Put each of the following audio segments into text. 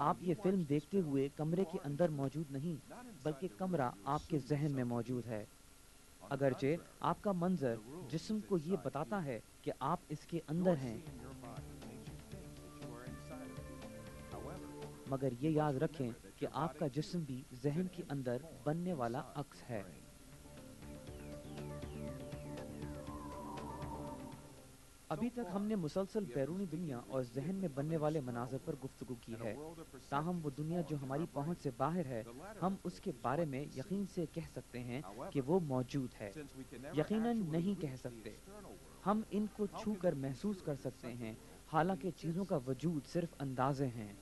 آپ یہ فلم دیکھتے ہوئے کمرے کے اندر موجود نہیں بلکہ کمرہ آپ کے ذہن میں موجود ہے۔ اگرچہ آپ کا منظر جسم کو یہ بتاتا ہے کہ آپ اس کے اندر ہیں، مگر یہ یاد رکھیں کہ آپ کا جسم بھی ذہن کے اندر بننے والا عکس ہے۔ ابھی تک ہم نے مسلسل بیرونی دنیا اور ذہن میں بننے والے مناظر پر گفتگو کی ہے، تاہم وہ دنیا جو ہماری پہنچ سے باہر ہے، ہم اس کے بارے میں یقین سے کہہ سکتے ہیں کہ وہ موجود ہے۔ یقیناً نہیں کہہ سکتے۔ ہم ان کو چھو کر محسوس کر سکتے ہیں، حالانکہ چیزوں کا وجود صرف اندازے ہیں۔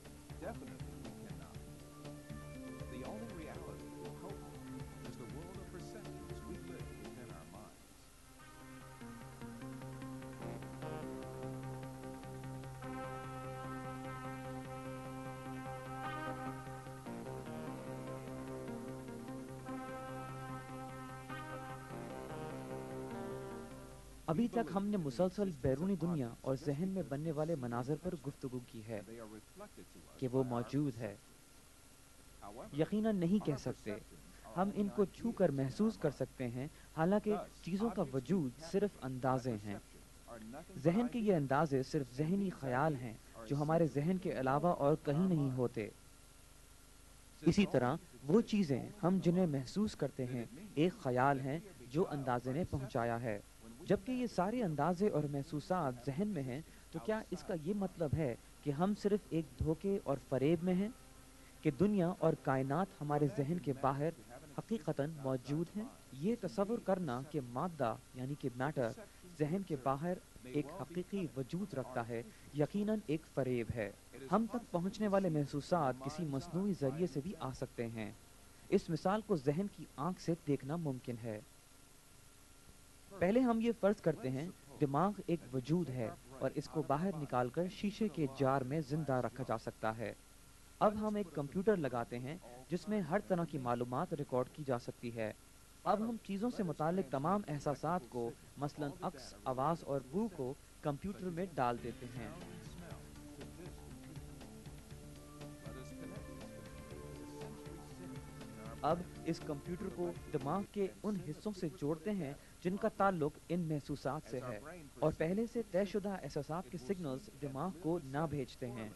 ابھی تک ہم نے مسلسل بیرونی دنیا اور ذہن میں بننے والے مناظر پر گفتگو کی ہے کہ وہ موجود ہے۔ یقیناً نہیں کہہ سکتے۔ ہم ان کو چھو کر محسوس کر سکتے ہیں، حالانکہ چیزوں کا وجود صرف اندازے ہیں۔ ذہن کے یہ اندازے صرف ذہنی خیال ہیں جو ہمارے ذہن کے علاوہ اور کہیں نہیں ہوتے۔ اسی طرح وہ چیزیں ہم جنہیں محسوس کرتے ہیں ایک خیال ہیں جو اندازے نے پہنچایا ہے۔ جبکہ یہ سارے اندازے اور محسوسات ذہن میں ہیں، تو کیا اس کا یہ مطلب ہے کہ ہم صرف ایک دھوکے اور فریب میں ہیں، کہ دنیا اور کائنات ہمارے ذہن کے باہر حقیقتاً موجود ہیں؟ یہ تصور کرنا کہ مادہ یعنی کہ میٹر ذہن کے باہر ایک حقیقی وجود رکھتا ہے، یقیناً ایک فریب ہے۔ ہم تک پہنچنے والے محسوسات کسی مصنوعی ذریعے سے بھی آ سکتے ہیں۔ اس مثال کو ذہن کی آنکھ سے دیکھنا ممکن ہے۔ پہلے ہم یہ فرض کرتے ہیں دماغ ایک وجود ہے اور اس کو باہر نکال کر شیشے کے جار میں زندہ رکھا جا سکتا ہے۔ اب ہم ایک کمپیوٹر لگاتے ہیں جس میں ہر طرح کی معلومات ریکارڈ کی جا سکتی ہے۔ اب ہم چیزوں سے متعلق تمام احساسات کو، مثلاً عکس، آواز اور بو کو کمپیوٹر میں ڈال دیتے ہیں۔ اب اس کمپیوٹر کو دماغ کے ان حصوں سے جوڑتے ہیں جن کا تعلق ان محسوسات سے ہے، اور پہلے سے طے شدہ احساسات کے سگنلز دماغ کو نہ بھیجتے ہیں۔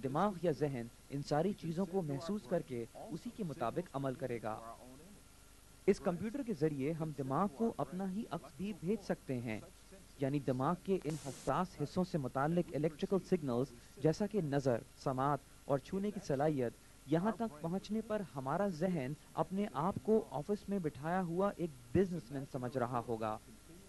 دماغ یا ذہن ان ساری چیزوں کو محسوس کر کے اسی کے مطابق عمل کرے گا۔ اس کمپیوٹر کے ذریعے ہم دماغ کو اپنا ہی عکس بھی بھیج سکتے ہیں، یعنی دماغ کے ان حساس حصوں سے متعلق الیکٹریکل سگنلز جیسا کہ نظر، سماعت اور چھونے کی صلاحیت، یہاں تک پہنچنے پر ہمارا ذہن اپنے آپ کو آفس میں بٹھایا ہوا ایک بزنس مین سمجھ رہا ہوگا۔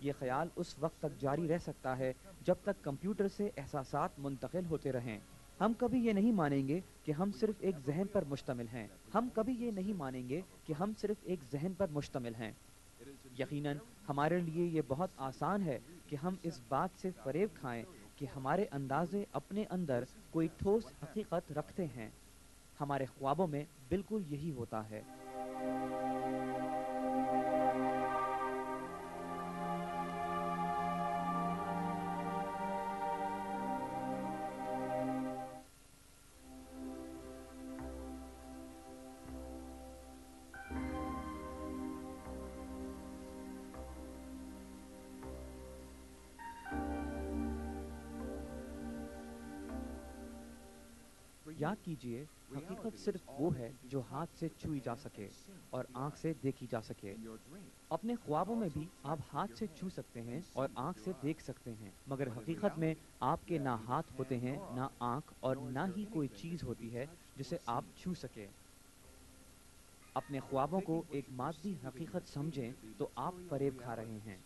یہ خیال اس وقت تک جاری رہ سکتا ہے جب تک کمپیوٹر سے احساسات منتقل ہوتے رہیں۔ ہم کبھی یہ نہیں مانیں گے کہ ہم صرف ایک ذہن پر مشتمل ہیں۔ ہم کبھی یہ نہیں مانیں گے کہ ہم صرف ایک ذہن پر مشتمل ہیں۔ یقیناً ہمارے لیے یہ بہت آسان ہے کہ ہم اس بات سے فریب کھائیں کہ ہمارے اندازے اپنے اندر کوئی ٹھوس حقیقت رکھتے ہیں۔ ہمارے خوابوں میں بالکل یہی ہوتا ہے۔ یاد کیجئے، حقیقت صرف وہ ہے جو ہاتھ سے چھوئی جا سکے اور آنکھ سے دیکھی جا سکے۔ اپنے خوابوں میں بھی آپ ہاتھ سے چھو سکتے ہیں اور آنکھ سے دیکھ سکتے ہیں، مگر حقیقت میں آپ کے نہ ہاتھ ہوتے ہیں، نہ آنکھ، اور نہ ہی کوئی چیز ہوتی ہے جسے آپ چھو سکیں۔ اپنے خوابوں کو ایک مادی حقیقت سمجھیں تو آپ فریب کھا رہے ہیں۔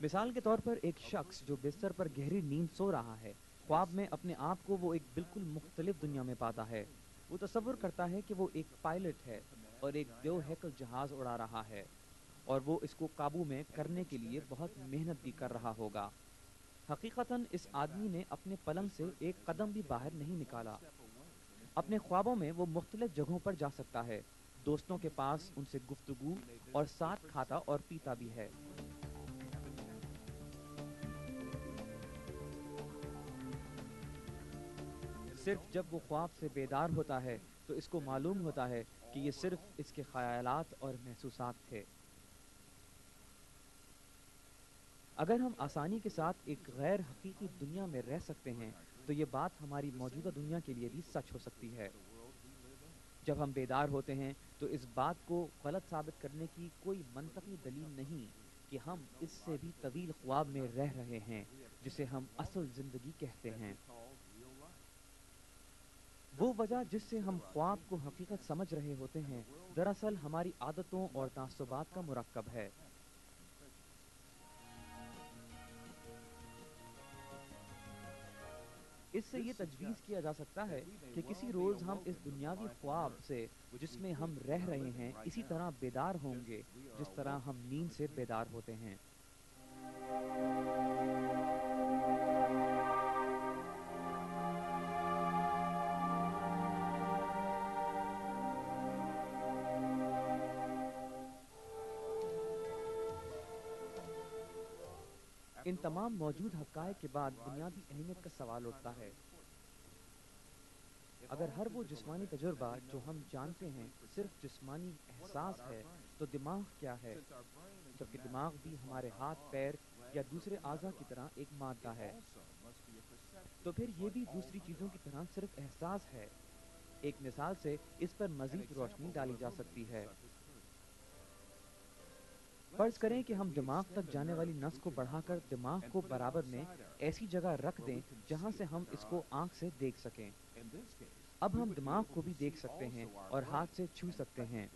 مثال کے طور پر ایک شخص جو بستر پر گہری نیند سو رہا ہے، خواب میں اپنے آپ کو وہ ایک بالکل مختلف دنیا میں پاتا ہے۔ وہ تصور کرتا ہے کہ وہ ایک پائلٹ ہے اور ایک دیو ہیکل جہاز اڑا رہا ہے، اور وہ اس کو قابو میں کرنے کے لیے بہت محنت بھی کر رہا ہوگا۔ حقیقتاً اس آدمی نے اپنے پلنگ سے ایک قدم بھی باہر نہیں نکالا۔ اپنے خوابوں میں وہ مختلف جگہوں پر جا سکتا ہے، دوستوں کے پاس ان سے گفتگو اور ساتھ کھاتا اور پیتا بھی ہے۔ صرف جب وہ خواب سے بیدار ہوتا ہے تو اس کو معلوم ہوتا ہے کہ یہ صرف اس کے خیالات اور محسوسات تھے۔ اگر ہم آسانی کے ساتھ ایک غیر حقیقی دنیا میں رہ سکتے ہیں تو یہ بات ہماری موجودہ دنیا کے لیے بھی سچ ہو سکتی ہے۔ جب ہم بیدار ہوتے ہیں تو اس بات کو غلط ثابت کرنے کی کوئی منطقی دلیل نہیں کہ ہم اس سے بھی طویل خواب میں رہ رہے ہیں جسے ہم اصل زندگی کہتے ہیں۔ وہ وجہ جس سے ہم خواب کو حقیقت سمجھ رہے ہوتے ہیں دراصل ہماری عادتوں اور تعصبات کا مرکب ہے۔ اس سے یہ تجویز کیا جا سکتا ہے کہ کسی روز ہم اس دنیاوی خواب سے جس میں ہم رہ رہے ہیں اسی طرح بیدار ہوں گے جس طرح ہم نیند سے بیدار ہوتے ہیں۔ ان تمام موجود حقائق کے بعد بنیادی اہمیت کا سوال اٹھتا ہے۔ اگر ہر وہ جسمانی تجربہ جو ہم جانتے ہیں صرف جسمانی احساس ہے تو دماغ کیا ہے؟ جبکہ دماغ بھی ہمارے ہاتھ، پیر یا دوسرے اعضاء کی طرح ایک مادہ ہے، تو پھر یہ بھی دوسری چیزوں کی طرح صرف احساس ہے۔ ایک مثال سے اس پر مزید روشنی ڈالی جا سکتی ہے۔ فرض کریں کہ ہم دماغ تک جانے والی نس کو بڑھا کر دماغ کو برابر میں ایسی جگہ رکھ دیں جہاں سے ہم اس کو آنکھ سے دیکھ سکیں۔ اب ہم دماغ کو بھی دیکھ سکتے ہیں اور ہاتھ سے چھو سکتے ہیں۔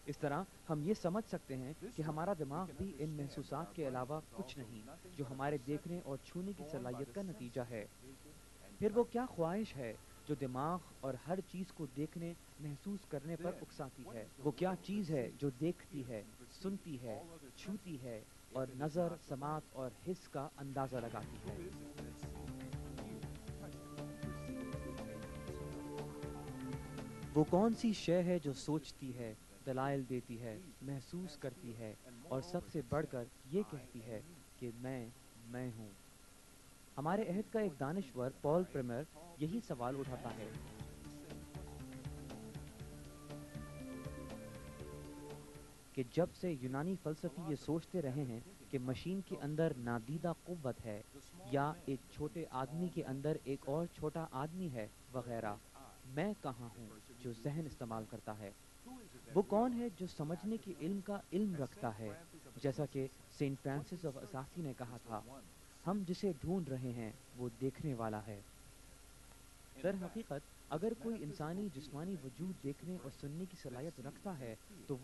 اس طرح ہم یہ سمجھ سکتے ہیں کہ ہمارا دماغ بھی ان محسوسات کے علاوہ کچھ نہیں جو ہمارے دیکھنے اور چھونے کی صلاحیت کا نتیجہ ہے۔ پھر وہ کیا خواہش ہے جو دماغ اور ہر چیز کو دیکھنے، محسوس کرنے پر اکساتی ہے؟ وہ کیا چیز ہے جو دیکھتی ہے، سنتی ہے، چھوتی ہے اور نظر، سماعت اور حس کا اندازہ لگاتی ہے؟ وہ کون سی شے ہے جو سوچتی ہے، دلائل دیتی ہے، محسوس کرتی ہے اور سب سے بڑھ کر یہ کہتی ہے کہ میں ہوں؟ ہمارے عہد کا ایک دانشور پال پریمر یہی سوال اٹھاتا ہے۔ کہ جب سے یونانی فلسفی یہ سوچتے رہے ہیں کہ مشین کے اندر نادیدہ قوت ہے یا ایک چھوٹے آدمی کے اندر ایک اور چھوٹا آدمی ہے وغیرہ، میں کہاں ہوں جو ذہن استعمال کرتا ہے؟ وہ کون ہے جو سمجھنے کے علم کا علم رکھتا ہے؟ جیسا کہ سینٹ فرانسس آف اساسی نے کہا تھا، ہم جسے ڈھونڈ رہے ہیں وہ دیکھنے والا ہے۔ در حقیقت اگر کوئی انسانی جسمانی وجود دیکھنے اور سننے کی صلاحیت رکھتا ہے تو